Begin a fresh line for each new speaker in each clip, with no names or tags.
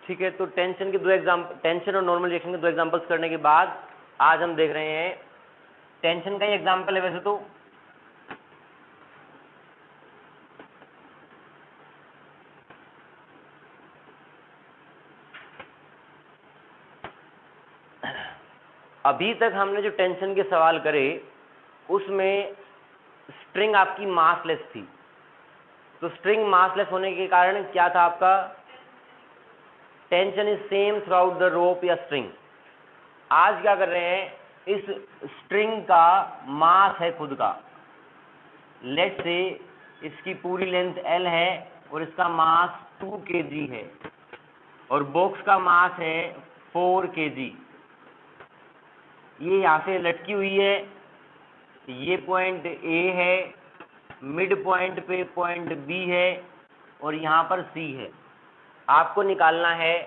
ठीक है, तो टेंशन और नॉर्मल रिएक्शन के 2 एग्जांपल्स करने के बाद आज हम देख रहे हैं टेंशन का ही एग्जांपल है वैसे तो। अभी तक हमने जो टेंशन के सवाल करे उसमें स्ट्रिंग आपकी मासलेस थी, तो स्ट्रिंग मासलेस होने के कारण क्या था आपका, tension is same through out the rope या स्ट्रिंग। आज क्या कर रहे हैं, इस स्ट्रिंग का मास है खुद का, लेट से इसकी पूरी लेंथ L है और इसका मास 2 kg है और बॉक्स का मास है 4 kg। ये यहाँ से लटकी हुई है, ये पॉइंट A है, मिड पॉइंट पे पॉइंट B है और यहाँ पर C है। आपको निकालना है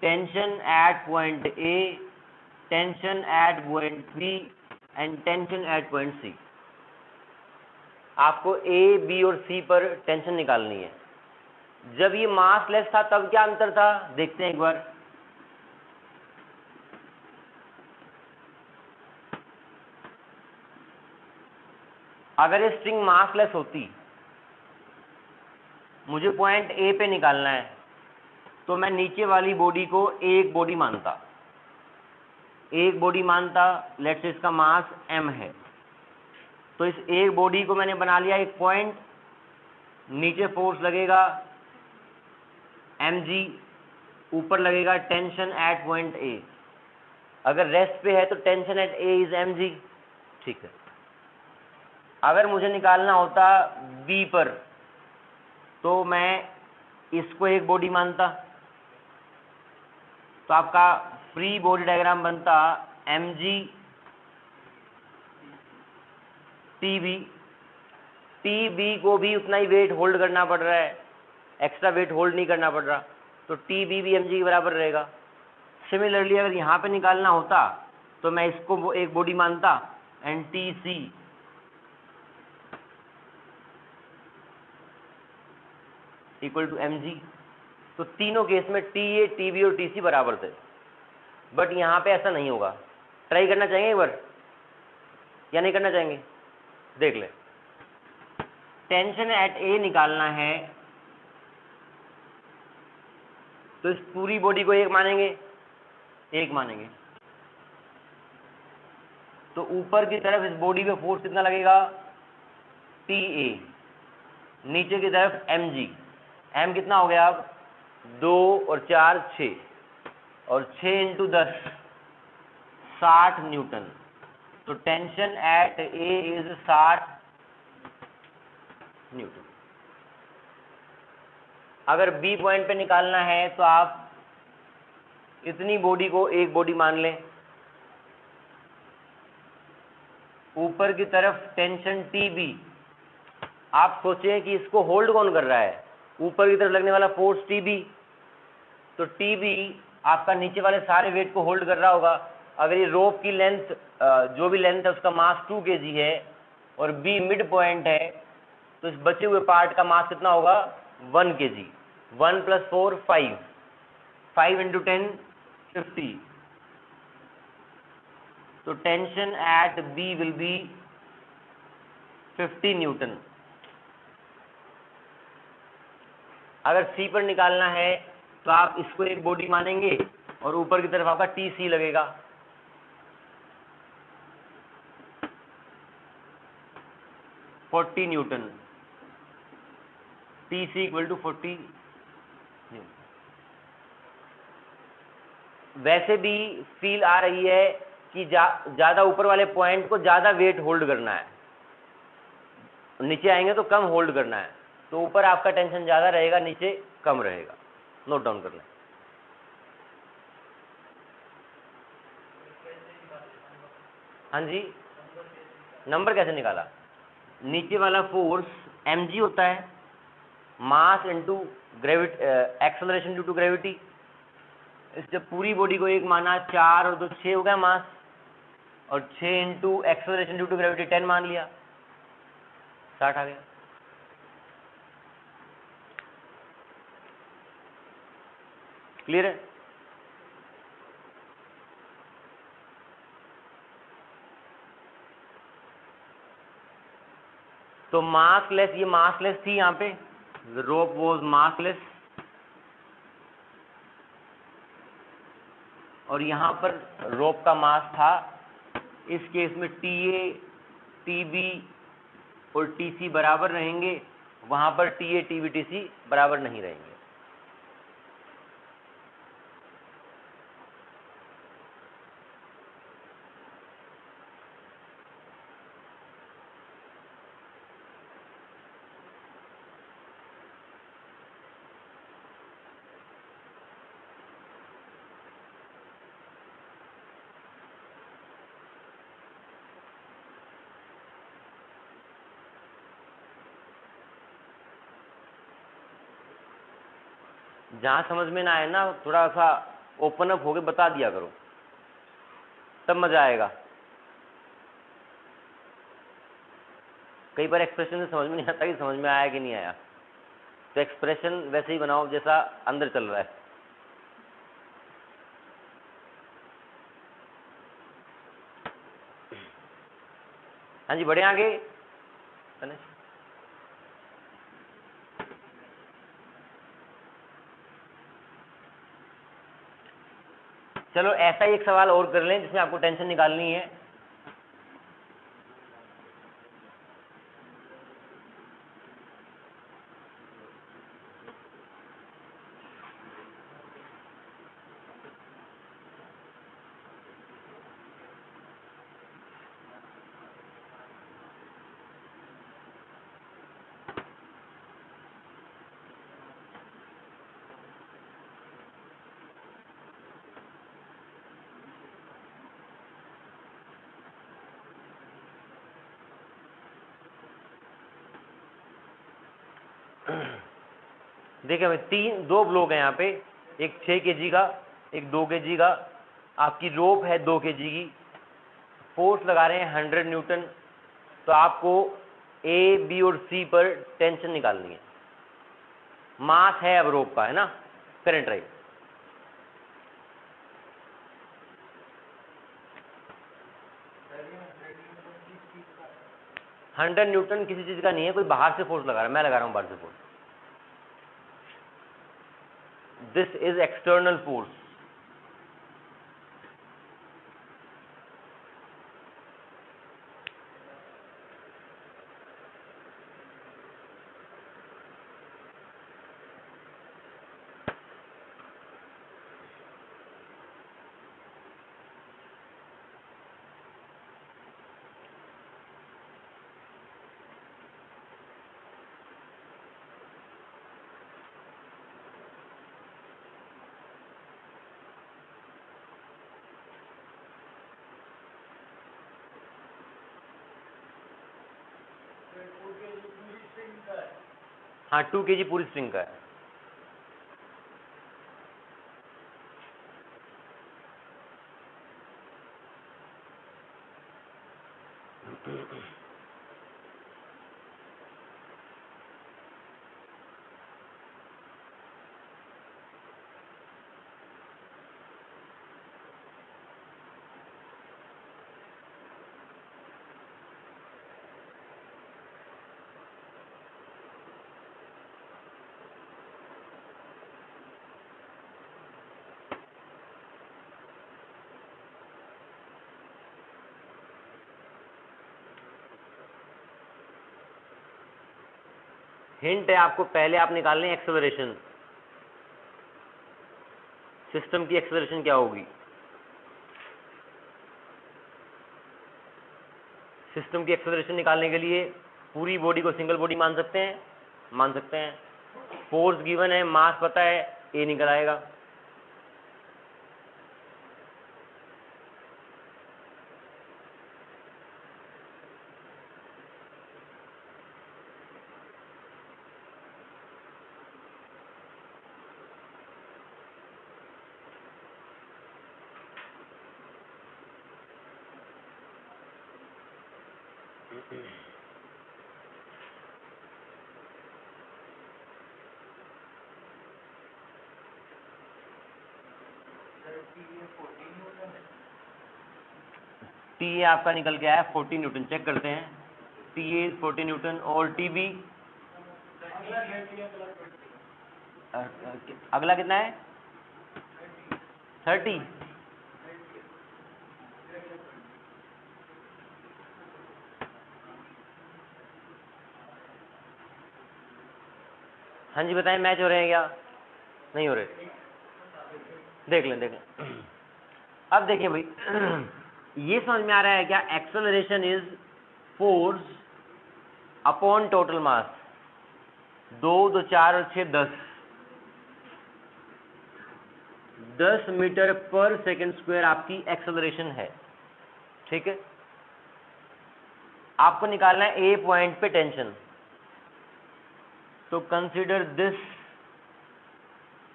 tension eight point A, tension eight point B and tension eight point C। आपको A, B और C पर टेंशन निकालनी है। जब ये मासलेस था तब क्या अंतर था, देखते हैं एक बार। अगर ये स्ट्रिंग मासलेस होती, मुझे पॉइंट A पे निकालना है, तो मैं नीचे वाली बॉडी को एक बॉडी मानता, लेट्स से इसका मास m है, तो इस एक बॉडी को मैंने बना लिया एक पॉइंट, नीचे फोर्स लगेगा mg, ऊपर लगेगा टेंशन एट पॉइंट A। अगर रेस्ट पे है तो tension eight A is mg। ठीक है, अगर मुझे निकालना होता B पर तो मैं इसको एक बॉडी मानता, तो आपका फ्री बॉडी डायग्राम बनता mg tb। tb को भी उतना ही वेट होल्ड करना पड़ रहा है, एक्स्ट्रा वेट होल्ड नहीं करना पड़ रहा, तो tb भी mg के बराबर रहेगा। सिमिलरली अगर यहाँ पे निकालना होता तो मैं इसको एक बॉडी मानता and tc equal to mg। तो तीनों केस में TA, TB और TC बराबर थे, बट यहाँ पे ऐसा नहीं होगा। ट्राई करना चाहेंगे एक बार या नहीं करना चाहेंगे, देख ले। टेंशन एट A निकालना है तो इस पूरी बॉडी को एक मानेंगे, तो ऊपर की तरफ इस बॉडी पे फोर्स कितना लगेगा, TA, नीचे की तरफ mg, m कितना हो गया अब 2 और 4 6 और 6 इंटू 10 60 न्यूटन। तो tension eight A is 60 Newton. अगर B पॉइंट पे निकालना है तो आप इतनी बॉडी को एक बॉडी मान लें, ऊपर की तरफ टेंशन TB। आप सोचें कि इसको होल्ड कौन कर रहा है, ऊपर की तरफ लगने वाला फोर्स TB, तो TB आपका नीचे वाले सारे वेट को होल्ड कर रहा होगा। अगर ये रोप की लेंथ जो भी लेंथ है उसका मास 2 kg है और B मिड पॉइंट है, तो इस बचे हुए पार्ट का मास कितना होगा 1 kg। 1 + 4 5, 5 × 10 50। तो tension eight B will be 50 Newton. अगर C पर निकालना है तो आप इसको एक बॉडी मानेंगे और ऊपर की तरफ आपका TC लगेगा। Newton, TC equal to 40 newton. वैसे भी फील आ रही है कि ज्यादा ऊपर वाले पॉइंट को ज्यादा वेट होल्ड करना है, नीचे आएंगे तो कम होल्ड करना है, तो ऊपर आपका टेंशन ज्यादा रहेगा, नीचे कम रहेगा। नोट डाउन कर लें। हाँ जी, नंबर कैसे निकाला, नीचे वाला फोर्स mg होता है, mass into gravity, acceleration due to gravity. इस जब पूरी बॉडी को एक माना, 4 और 2 6 हो गया मास, और 6 into acceleration due to gravity 10 मान लिया, 60 आ गया। क्लियर है? तो मासलेस, ये मासलेस थी यहाँ पे, रोप वॉज मासलेस, और यहाँ पर रोप का मास था। इस केस में TA, TB और TC बराबर रहेंगे, वहाँ पर TA, TB, TC बराबर नहीं रहेंगे। जहाँ समझ में ना आए ना, थोड़ा सा ओपन अप होके बता दिया करो, तब मजा आएगा। कई बार एक्सप्रेशन से समझ में नहीं आता कि समझ में आया कि नहीं आया, तो एक्सप्रेशन वैसे ही बनाओ जैसा अंदर चल रहा है। हाँ जी, बढ़े आगे। चलो ऐसा ही एक सवाल और कर लें जिसमें आपको टेंशन निकालनी है। देखिए हमें दो ब्लॉक है यहाँ पे, एक 6 kg का, एक 2 kg का। आपकी रोप है 2 kg की, फोर्स लगा रहे हैं 100 न्यूटन। तो आपको A, B और C पर टेंशन निकालनी है। मास है अब रोप का, है ना, करंट राइट। हंड्रेड न्यूटन किसी चीज का नहीं है, कोई बाहर से फोर्स लगा रहा है, मैं लगा रहा हूँ बाहर से force. This is external force. हाँ 2 kg पूरी स्ट्रिंग का है। हिंट है आपको, पहले आप निकालने एक्सेलरेशन, सिस्टम की एक्सेलरेशन क्या होगी। सिस्टम की एक्सेलरेशन निकालने के लिए पूरी बॉडी को सिंगल बॉडी मान सकते हैं, मान सकते हैं। फोर्स गिवन है, मास पता है, ए निकल आएगा। टी ए आपका निकल के आया 40 न्यूटन, चेक करते हैं। टी ए 40 न्यूटन और टी बी अगला कितना है 30। हाँ जी बताएं, मैच हो रहे हैं क्या नहीं हो रहे? देख लें। अब देखिए भाई ये समझ में आ रहा है क्या? Acceleration is force upon total mass. 2 2 4 और 6 10 मीटर पर सेकंड स्क्वायर आपकी एक्सेलरेशन है। ठीक है, आपको निकालना है ए पॉइंट पे टेंशन। तो consider this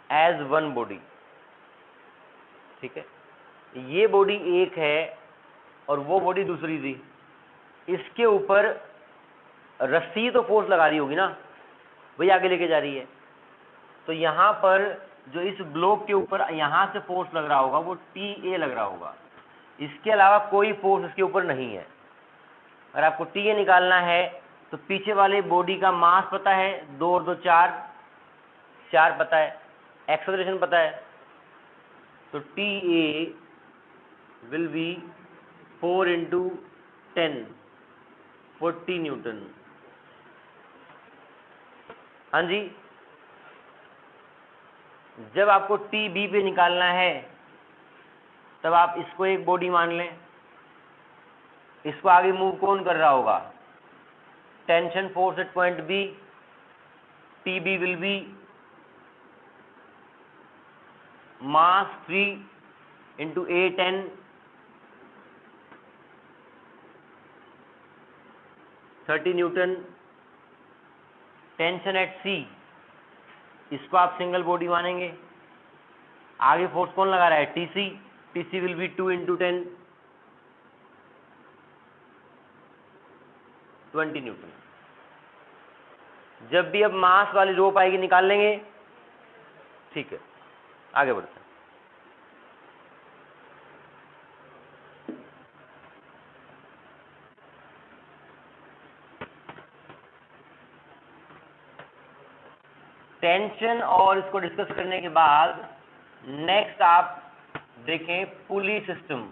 as one body. ठीक है, ये बॉडी एक है और वो बॉडी दूसरी थी। इसके ऊपर रस्सी तो फोर्स लगा रही होगी ना, वही आगे लेके जा रही है। तो यहाँ पर जो इस ब्लॉक के ऊपर यहाँ से फोर्स लग रहा होगा वो टी ए लग रहा होगा। इसके अलावा कोई फोर्स इसके ऊपर नहीं है। अगर आपको टी ए निकालना है तो पीछे वाले बॉडी का मास पता है, 2 और 2 4 पता है, एक्सेलरेशन पता है। तो T A will be 4 × 10 40 Newton. हाँ जी, जब आपको टी बी पे निकालना है तब आप इसको एक बॉडी मान लें। इसको आगे मूव कौन कर रहा होगा? Tension force at point B. T B will be mass 3 × A 10 30 newton. Tension at C, इसको आप सिंगल बॉडी मानेंगे। आगे फोर्स कौन लगा रहा है? TC. TC will be 2 × 10 20 Newton. जब भी अब मास वाली रोप आएगी निकाल लेंगे। ठीक है, आगे बढ़ते हैं। टेंशन और इसको डिस्कस करने के बाद नेक्स्ट आप देखें पुली सिस्टम।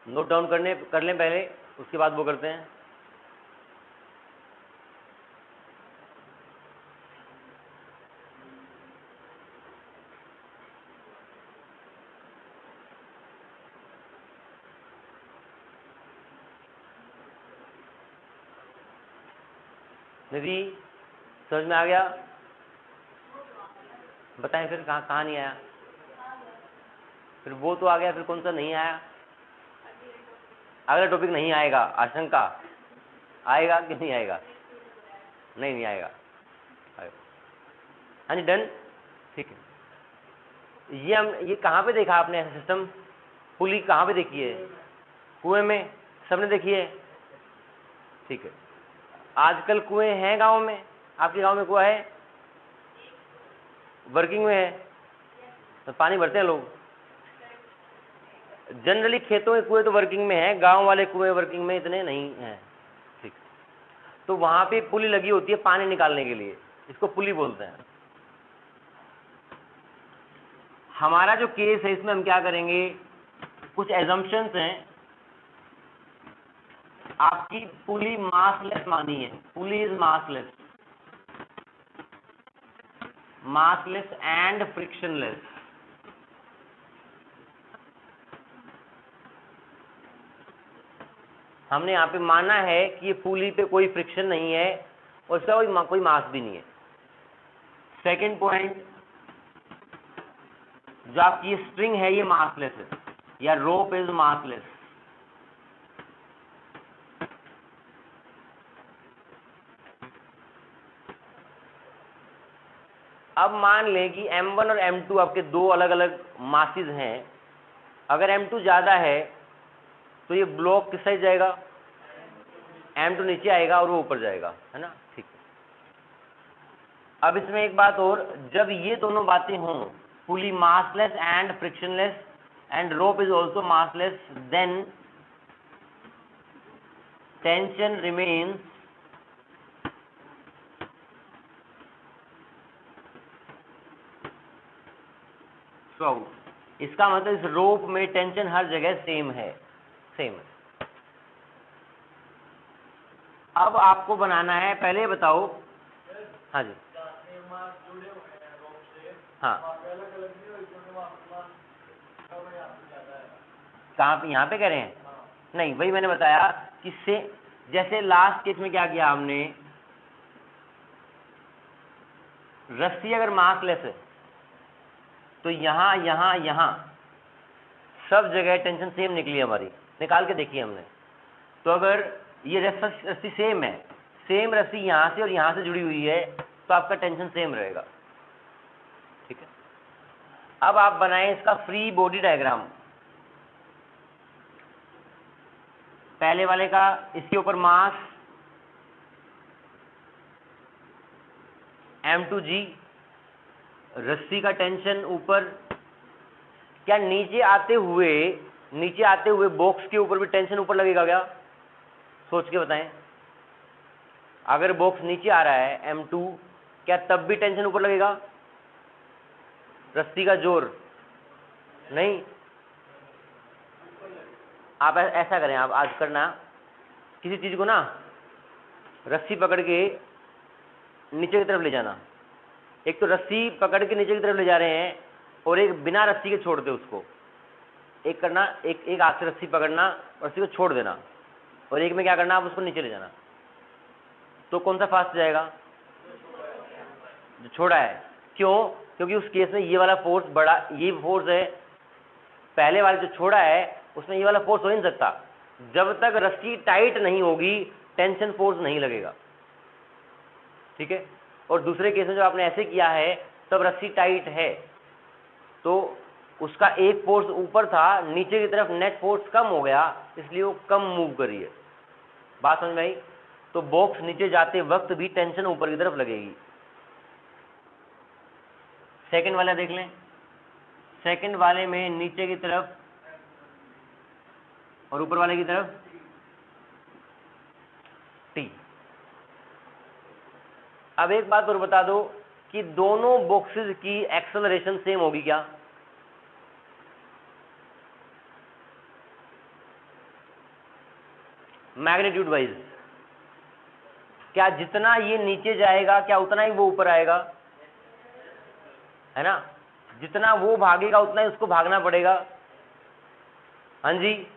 नोट डाउन कर लें पहले, उसके बाद वो करते हैं। निधि समझ में आ गया? बताएं फिर कहाँ नहीं आया? फिर वो तो आ गया, फिर कौन सा नहीं आया? अगला टॉपिक नहीं आएगा, आशंका आएगा कि नहीं आएगा? नहीं आएगा। हाँ जी डन, ठीक है। ये कहाँ पे देखा आपने ऐसा सिस्टम? पुली कहाँ पे देखी है? कुएं में सबने देखी है? ठीक है। आजकल कुएं हैं गांव में? आपके गांव में कुआं है? वर्किंग में है? तो पानी भरते हैं लोग? जनरली खेतों के कुएं तो वर्किंग में है, गांव वाले कुएं वर्किंग में इतने नहीं हैं। ठीक, तो वहां पे पुली लगी होती है पानी निकालने के लिए, इसको पुली बोलते हैं। हमारा जो केस है इसमें हम क्या करेंगे, कुछ एजम्पशंस हैं। आपकी पुली मासलेस मानी है, pulley is massless and frictionless. हमने यहाँ पे माना है कि ये पुली पे कोई फ्रिक्शन नहीं है और इसका कोई मास भी नहीं है। सेकंड पॉइंट, जो आपकी ये स्ट्रिंग है ये मासलेस है, या रोप इज मासलेस। अब मान लें कि m1 और m2 आपके दो अलग अलग मासेस हैं। अगर m2 ज़्यादा है तो ये ब्लॉक किस साइड जाएगा, m2 नीचे आएगा और वो ऊपर जाएगा, है ना। ठीक है। अब इसमें एक बात और, जब ये दोनों बातें हों, fully massless and frictionless and rope is also massless, then tension remains throughout. इसका मतलब इस रोप में टेंशन हर जगह सेम है, सेम है। अब आपको बनाना है, पहले बताओ। हाँ जी, हाँ कहाँ पे, यहाँ पे कह रहे हैं? नहीं, वही मैंने बताया कि से जैसे लास्ट केस में क्या किया हमने, रस्सी अगर मासलेस है तो यहाँ यहाँ यहाँ सब जगह टेंशन सेम निकली हमारी, निकाल के देखी हमने। तो अगर ये रस्सी सेम है, सेम रस्सी यहाँ से और यहाँ से जुड़ी हुई है, तो आपका टेंशन सेम रहेगा। ठीक है। अब आप बनाएं इसका फ्री बॉडी डायग्राम। पहले वाले का, इसके ऊपर मास m2g, रस्सी का टेंशन ऊपर। क्या नीचे आते हुए बॉक्स के ऊपर भी टेंशन ऊपर लगेगा क्या? सोच के बताएं। अगर बॉक्स नीचे आ रहा है m2, क्या तब भी टेंशन ऊपर लगेगा? रस्सी का जोर नहीं। आप ऐसा करें, आप आज करना, किसी चीज को ना रस्सी पकड़ के नीचे की तरफ ले जाना। एक तो रस्सी पकड़ के नीचे की तरफ ले जा रहे हैं, और एक बिना रस्सी के छोड़ दे उसको। एक करना, एक हाथ से रस्सी पकड़ना, रस्सी को छोड़ देना, और एक में क्या करना, आप उसको नीचे ले जाना। तो कौन सा फास्ट जाएगा? जो छोड़ा है। क्यों? क्योंकि उस केस में ये वाला फोर्स बड़ा, ये फोर्स है। पहले वाले जो छोड़ा है उसमें ये वाला फोर्स हो ही नहीं सकता। जब तक रस्सी टाइट नहीं होगी टेंशन फोर्स नहीं लगेगा। ठीक है। और दूसरे केस में जो आपने ऐसे किया है, तब रस्सी टाइट है तो उसका एक फोर्स ऊपर था, नीचे की तरफ नेट फोर्स कम हो गया, इसलिए वो कम मूव करी है। बात समझ में आई? तो बॉक्स नीचे जाते वक्त भी टेंशन ऊपर की तरफ लगेगी। सेकंड वाला देख लें। सेकंड वाले में नीचे की तरफ और ऊपर वाले की तरफ टी। अब एक बात और बता दो कि दोनों बॉक्सेस की एक्सेलरेशन सेम होगी क्या? मैग्नीट्यूड वाइज क्या जितना ये नीचे जाएगा क्या उतना ही वो ऊपर आएगा, है ना? जितना वो भागेगा उतना ही उसको भागना पड़ेगा। हाँ जी।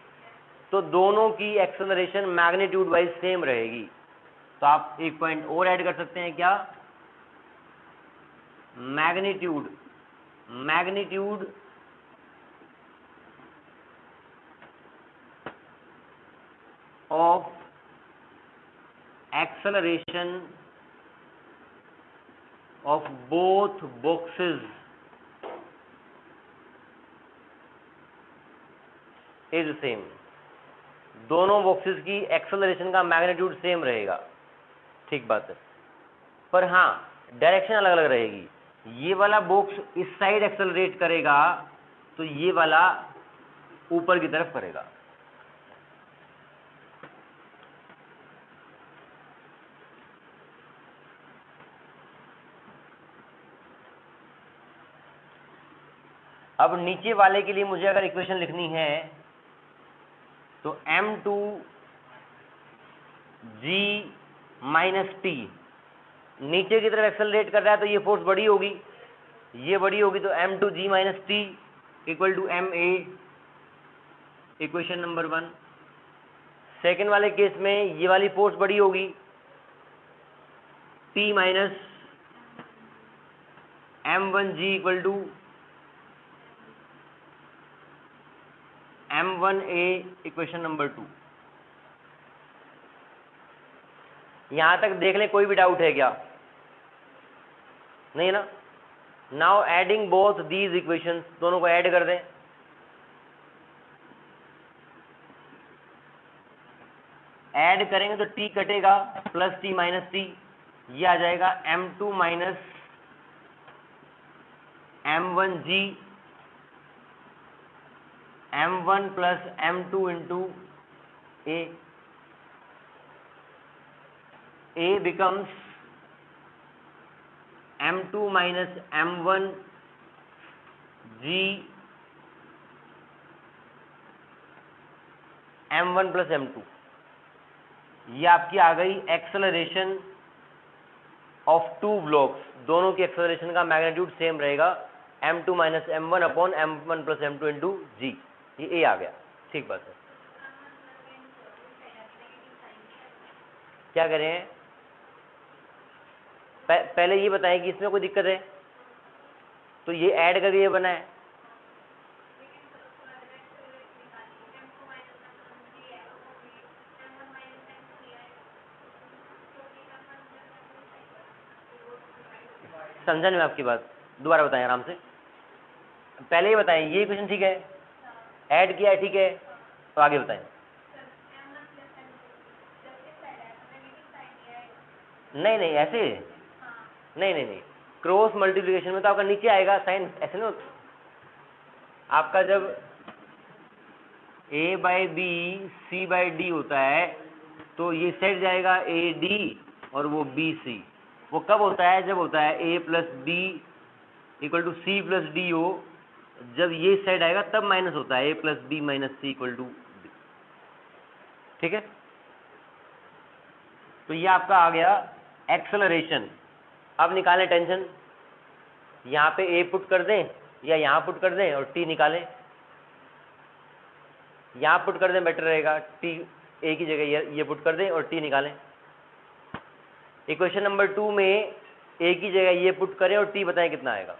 तो दोनों की एक्सेलरेशन मैग्नीट्यूड वाइज सेम रहेगी। तो आप एक पॉइंट और ऐड कर सकते हैं, क्या? Magnitude of acceleration of both boxes is same. दोनों बॉक्सेस की एक्सेलरेशन का मैग्नीट्यूड सेम रहेगा। ठीक बात है। पर हाँ, डायरेक्शन अलग अलग रहेगी। ये वाला बॉक्स इस साइड एक्सेलरेट करेगा तो ये वाला ऊपर की तरफ करेगा। अब नीचे वाले के लिए मुझे अगर इक्वेशन लिखनी है तो m2g माइनस टी, नीचे की तरफ एक्सेलरेट कर रहा है तो ये फोर्स बड़ी होगी, ये बड़ी होगी, तो m2g minus T equal to ma, equation number 1। Second वाले केस में ये वाली फोर्स बड़ी होगी, p minus m1g equal to M1A equation number 2। यहां तक देख लें, कोई भी डाउट है क्या? नहीं ना? Now adding both these equations, दोनों को ऐड कर दें। ऐड करेंगे तो t कटेगा प्लस t माइनस टी, ये आ जाएगा M2 minus M1G M1 plus M2 into A। A becomes M2 minus M1 G M1 plus M2। ये आपकी आ गई एक्सेलरेशन ऑफ टू ब्लॉक्स, दोनों की एक्सेलरेशन का मैग्नीट्यूड सेम रहेगा, M2 minus M1 upon M1 plus M2 into G। ये A आ गया, ठीक बात है। क्या करें हैं? पहले ये बताएं कि इसमें कोई दिक्कत है, तो ये ऐड करके ये बना है। समझा नहीं मैं आपकी बात, दोबारा बताएं आराम से। पहले ये बताएं, ये क्वेश्चन ठीक है, ऐड किया है ठीक है, तो आगे बताएं। नहीं नहीं ऐसे, नहीं नहीं नहीं, क्रॉस मल्टीप्लिकेशन में तो आपका नीचे आएगा साइन, ऐसे ना आपका जब a by B C by D होता है तो ये सेट जाएगा ए डी और वो बी सी। वो कब होता है? जब होता है a plus B equal to C plus D हो, जब ये सेट आएगा तब माइनस होता है a plus B minus C equal to B. ठीक है, तो ये आपका आ गया एक्सेलरेशन। अब निकालें टेंशन, यहाँ पे a पुट कर दें या यहाँ पुट कर दें और t निकालें। यहाँ पुट कर दें बेटर रहेगा, t a की जगह ये पुट कर दें और t निकालें। इक्वेशन नंबर 2 में a की जगह ये पुट करें और t बताएं कितना आएगा।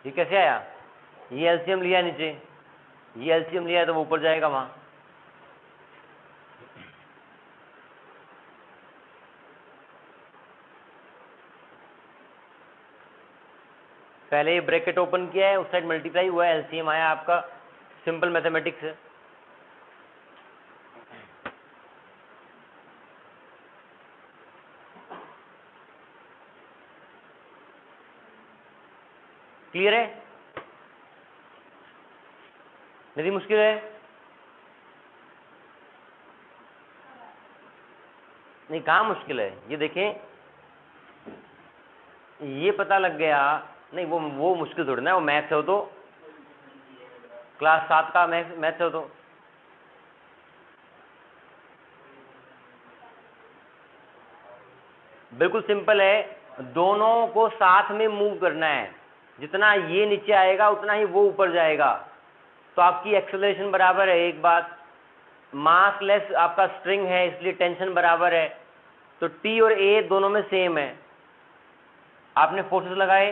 ये कैसे आया? ये एलसीएम लिया नीचे, ये एलसीएम लिया है तो वो ऊपर जाएगा वहाँ। पहले ये ब्रैकेट ओपन किया है, उस साइड मल्टीप्लाई हुआ है, एलसीएम आया आपका, सिंपल मैथमेटिक्स है। क्लियर है? नहीं मुश्किल है? नहीं कहाँ मुश्किल है, ये देखें, ये पता लग गया। नहीं वो मुश्किल थोड़ी ना, वो मैथ्स हो तो, क्लास 7 का मैथ्स हो तो। बिल्कुल सिंपल है, दोनों को साथ में मूव करना है, जितना ये नीचे आएगा उतना ही वो ऊपर जाएगा, तो आपकी एक्सेलरेशन बराबर है। एक बात, मास लेस आपका स्ट्रिंग है इसलिए टेंशन बराबर है, तो टी और ए दोनों में सेम है। आपने फोर्सेस लगाए,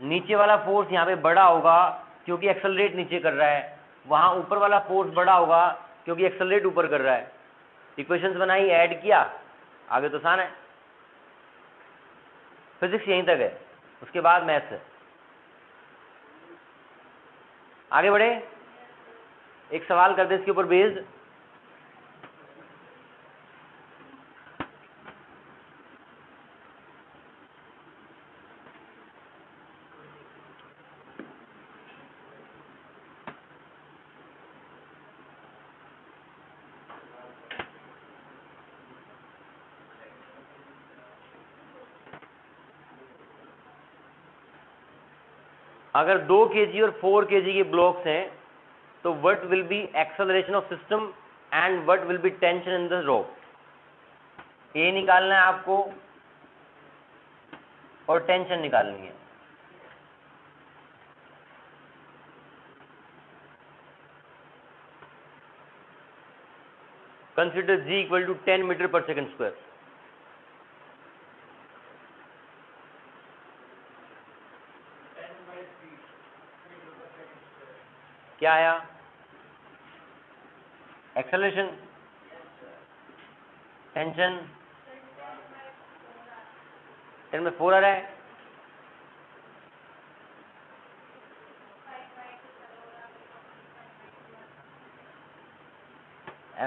नीचे वाला फोर्स यहाँ पे बड़ा होगा क्योंकि एक्सेलरेट नीचे कर रहा है, वहाँ ऊपर वाला फोर्स बड़ा होगा क्योंकि एक्सेलरेट ऊपर कर रहा है। इक्वेशंस बनाई, ऐड किया, आगे तो आसान है। फिजिक्स यहीं तक है, उसके बाद मैथ्स है। आगे बढ़े, एक सवाल कर दे इसके ऊपर बेस्ड। अगर 2 kg और 4 kg के ब्लॉक्स हैं तो what will be acceleration of system and what will be tension in the rock. A निकालना है आपको और टेंशन निकालनी है। Consider g equal to 10 metre per second square. क्या आया? एक्सेलरेशन, टेंशन, 10 में 4 आ रहा है।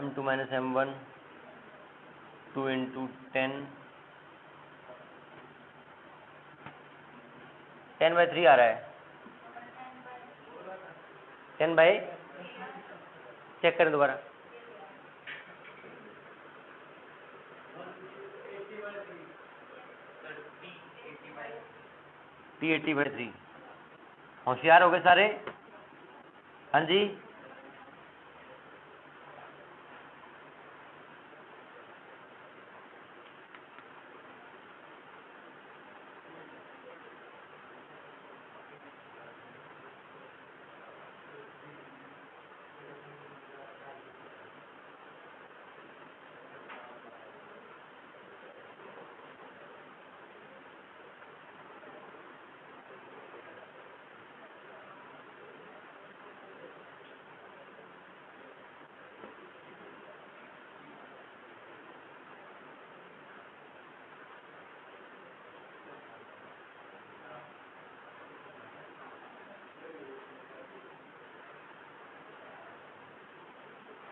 m2 माइनस m1 2 इंटू 10, 10/3 आ रहा है। 10 बाई, चेक करें दोबारा, P80/3। होशियार हो गए सारे? हाँ जी,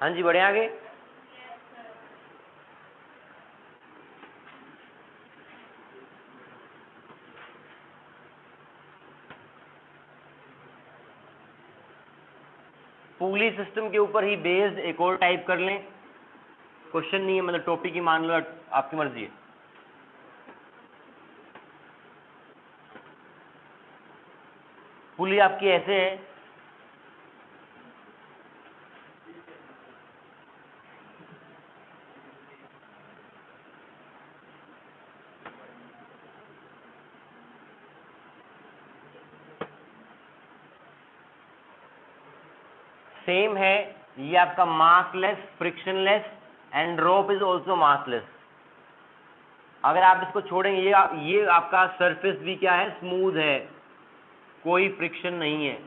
हाँ जी, बढ़े आगे। पुली सिस्टम के ऊपर ही बेस्ड एक और टाइप कर लें, क्वेश्चन नहीं है, मतलब टॉपिक ही मान लो, आपकी मर्जी है। पुली आपकी ऐसे है, सेम है, ये आपका massless, frictionless and rope is also massless. अगर आप इसको छोड़ेंगे, ये आपका सरफेस भी क्या है, स्मूथ है, कोई फ्रिक्शन नहीं है।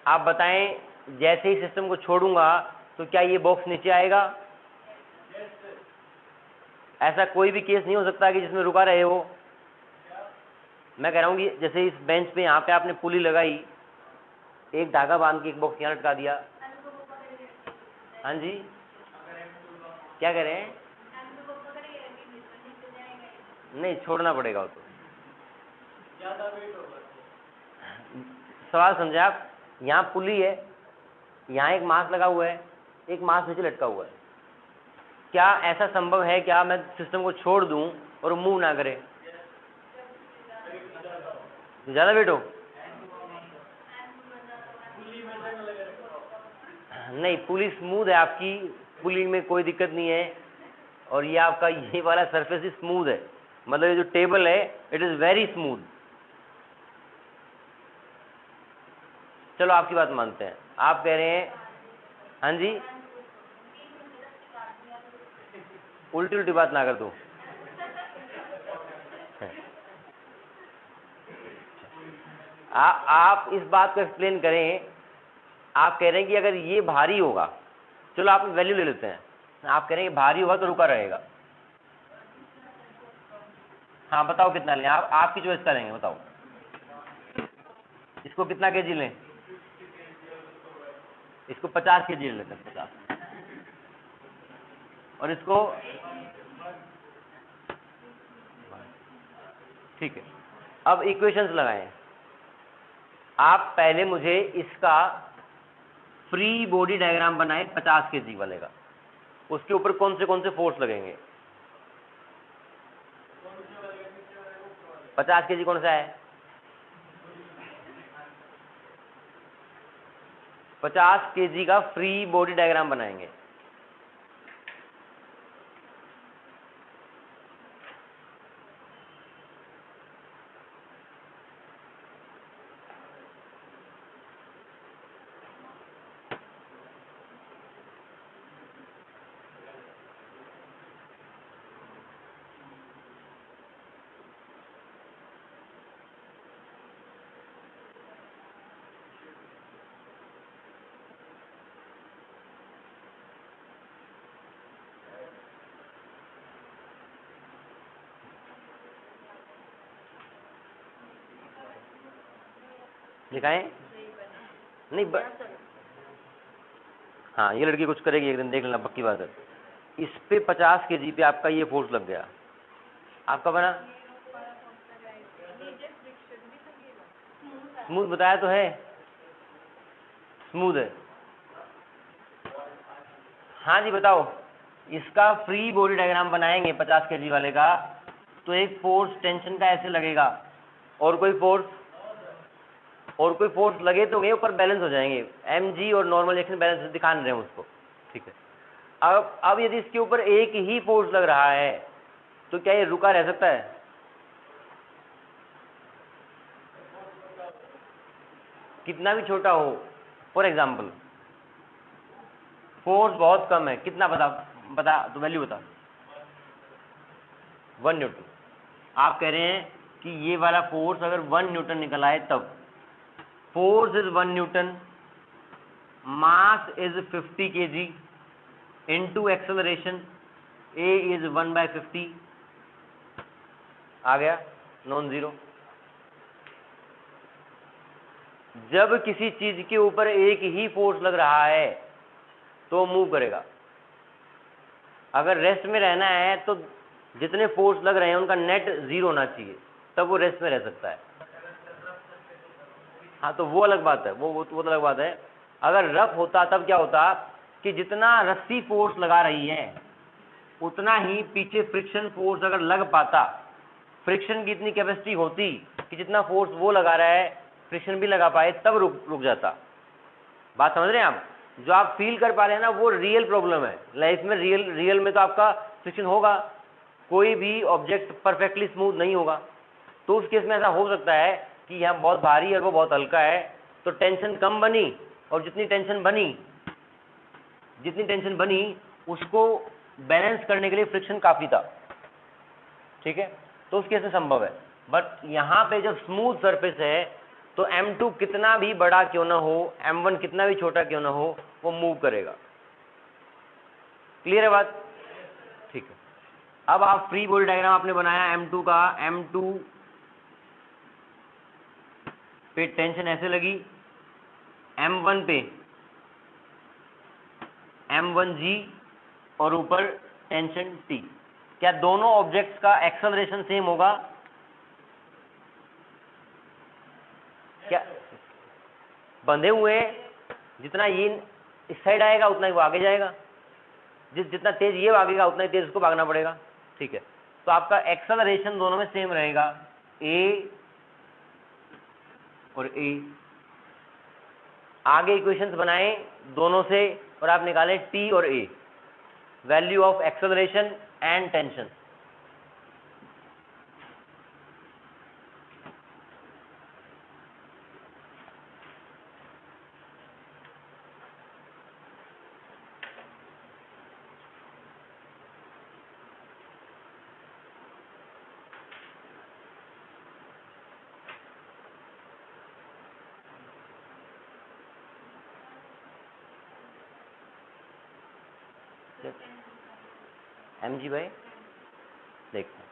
आप बताएं, जैसे ही सिस्टम को छोड़ूंगा तो क्या ये बॉक्स नीचे आएगा? ऐसा कोई भी केस नहीं हो सकता कि जिसमें रुका रहे हो, मैं कह रहा हूँ कि जैसे इस बेंच पे यहाँ पे आपने पुली लगाई, एक धागा बांध के एक बॉक्स यहाँ लटका दिया। हाँ जी, क्या कह रहे हैं? नहीं, छोड़ना पड़ेगा वो तो। सवाल समझे आप? यहाँ पुली है, यहाँ एक मास लगा हुआ है, एक मास नीचे लटका हुआ है। क्या ऐसा संभव है क्या मैं सिस्टम को छोड़ दूं और मूव ना करे? ज़्यादा वेट हो? नहीं, पुली स्मूथ है आपकी, पुली में कोई दिक्कत नहीं है। और ये आपका ये वाला सरफेस ही स्मूथ है, मतलब ये जो टेबल है इट इज़ वेरी स्मूथ। चलो आपकी बात मानते हैं, आप कह रहे हैं। हाँ जी, उल्टी उल्टी बात ना कर तू। आप इस बात को एक्सप्लेन करें। आप कह रहे हैं कि अगर ये भारी होगा, चलो आप वैल्यू ले लेते हैं, आप कह रहे हैं भारी होगा तो रुका रहेगा। हाँ बताओ कितना लें, आप आपकी चॉइस का लेंगे, बताओ। इसको कितना केजी लें? इसको 50 केजी ले लेते हैं, 50। और इसको ठीक है। अब इक्वेशंस लगाएं। आप पहले मुझे इसका फ्री बॉडी डायग्राम बनाएं 50 केजी वाले का। उसके ऊपर कौन से फोर्स लगेंगे? 50 केजी कौन सा है? 50 केजी का फ्री बॉडी डायग्राम बनाएंगे। दिखाएं? नहीं हाँ, ये लड़की कुछ करेगी एक दिन, देख लेना, पक्की बात है। इस पे 50 केजी पे आपका ये फोर्स लग गया, आपका बना स्मूथ। बताया तो है स्मूथ है। हाँ जी बताओ। इसका फ्री बॉडी डायग्राम बनाएंगे 50 केजी वाले का, तो एक फोर्स टेंशन का ऐसे लगेगा, और कोई फोर्स लगे तो ये ऊपर बैलेंस हो जाएंगे। mg और नॉर्मल एक्शन बैलेंस दिखा नहीं रहे हैं उसको, ठीक है। अब यदि इसके ऊपर एक ही फोर्स लग रहा है तो क्या ये रुका रह सकता है? कितना भी छोटा हो। फॉर एग्जाम्पल फोर्स बहुत कम है, कितना बता तो वैल्यू बता। 1 न्यूटन। आप कह रहे हैं कि ये वाला फोर्स अगर 1 न्यूटन निकल आए तब। Force is 1 Newton, mass is 50 kg into acceleration a is 1/50। आ गया नॉन जीरो। जब किसी चीज के ऊपर एक ही फोर्स लग रहा है तो मूव करेगा। अगर रेस्ट में रहना है तो जितने फोर्स लग रहे हैं उनका नेट 0 होना चाहिए, तब वो रेस्ट में रह सकता है। हाँ तो वो अलग बात है, वो तो अलग बात है। अगर रफ होता तब क्या होता कि जितना रस्सी फोर्स लगा रही है उतना ही पीछे फ्रिक्शन फोर्स अगर लग पाता, फ्रिक्शन की इतनी कैपेसिटी होती कि जितना फोर्स वो लगा रहा है फ्रिक्शन भी लगा पाए, तब रुक जाता। बात समझ रहे हैं आप? जो आप फील कर पा रहे हैं ना वो रियल प्रॉब्लम है लाइफ में। रियल में तो आपका फ्रिक्शन होगा, कोई भी ऑब्जेक्ट परफेक्टली स्मूथ नहीं होगा। तो उस केस में ऐसा हो सकता है कि यहाँ बहुत भारी है वो बहुत हल्का है, तो टेंशन कम बनी, और जितनी टेंशन बनी उसको बैलेंस करने के लिए फ्रिक्शन काफ़ी था, ठीक है। तो उस केस में संभव है। बट यहाँ पे जब स्मूथ सरफेस है तो m2 कितना भी बड़ा क्यों ना हो, m1 कितना भी छोटा क्यों ना हो, वो मूव करेगा। क्लियर है बात? ठीक है। अब आप फ्री बॉडी डायग्राम आपने बनाया m2 का, m2 पे टेंशन ऐसे लगी, M1 पे M1G और ऊपर टेंशन T। क्या दोनों ऑब्जेक्ट्स का एक्सेलरेशन सेम होगा? क्या बंधे हुए जितना ये इस साइड आएगा उतना ही वो आगे जाएगा, जितना तेज ये भागेगा उतना ही तेज उसको भागना पड़ेगा। ठीक है, तो आपका एक्सेलरेशन दोनों में सेम रहेगा, ए और ए। आगे इक्वेशंस बनाए दोनों से और आप निकाले टी और a, value of acceleration and tension. mg भाई देखते हैं।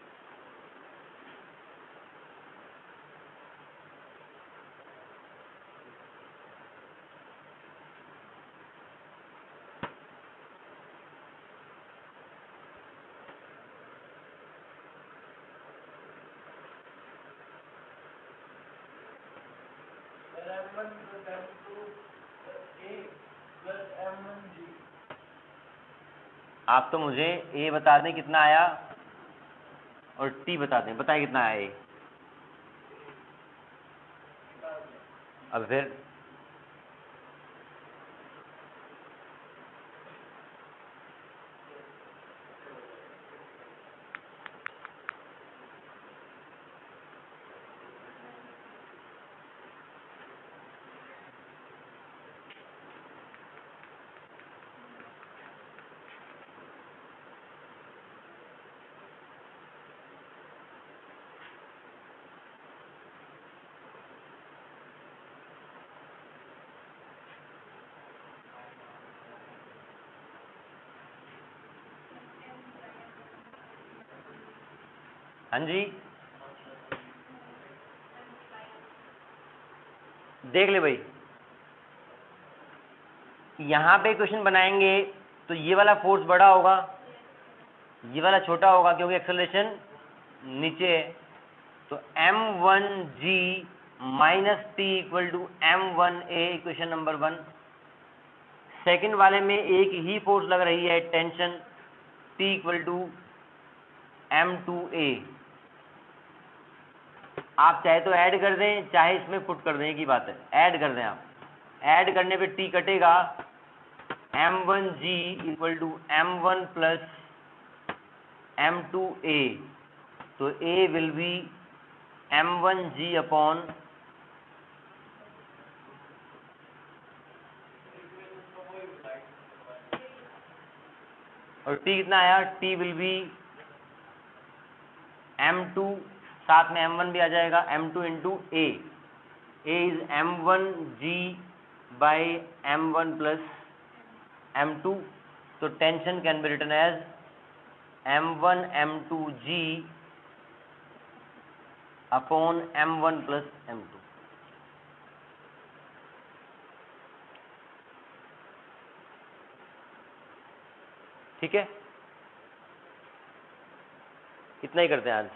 आप तो मुझे ए बता दें कितना आया और टी बता दें, बताएं कितना आया ए। अब फिर हाँ जी देख ले भाई, यहाँ पे क्वेश्चन बनाएंगे तो ये वाला फोर्स बड़ा होगा, ये वाला छोटा होगा क्योंकि एक्सेलरेशन नीचे है। तो m1g minus T equal to m1a, equation number 1। Second वाले में एक ही फोर्स लग रही है, tension, T equal to m2a। आप चाहे तो ऐड कर दें, चाहे इसमें पुट कर दें, एक ही बात है, ऐड कर दें। आप ऐड करने पे T कटेगा, m1g equal to m1 plus m2a, तो a will be m1g upon और T कितना आया, T विल बी m2, साथ में m1 भी आ जाएगा, m2 into a is m1g by m1 plus m2। तो tension can be written as m1 m2g upon m1 plus m2। ठीक है, इतना ही करते हैं आज।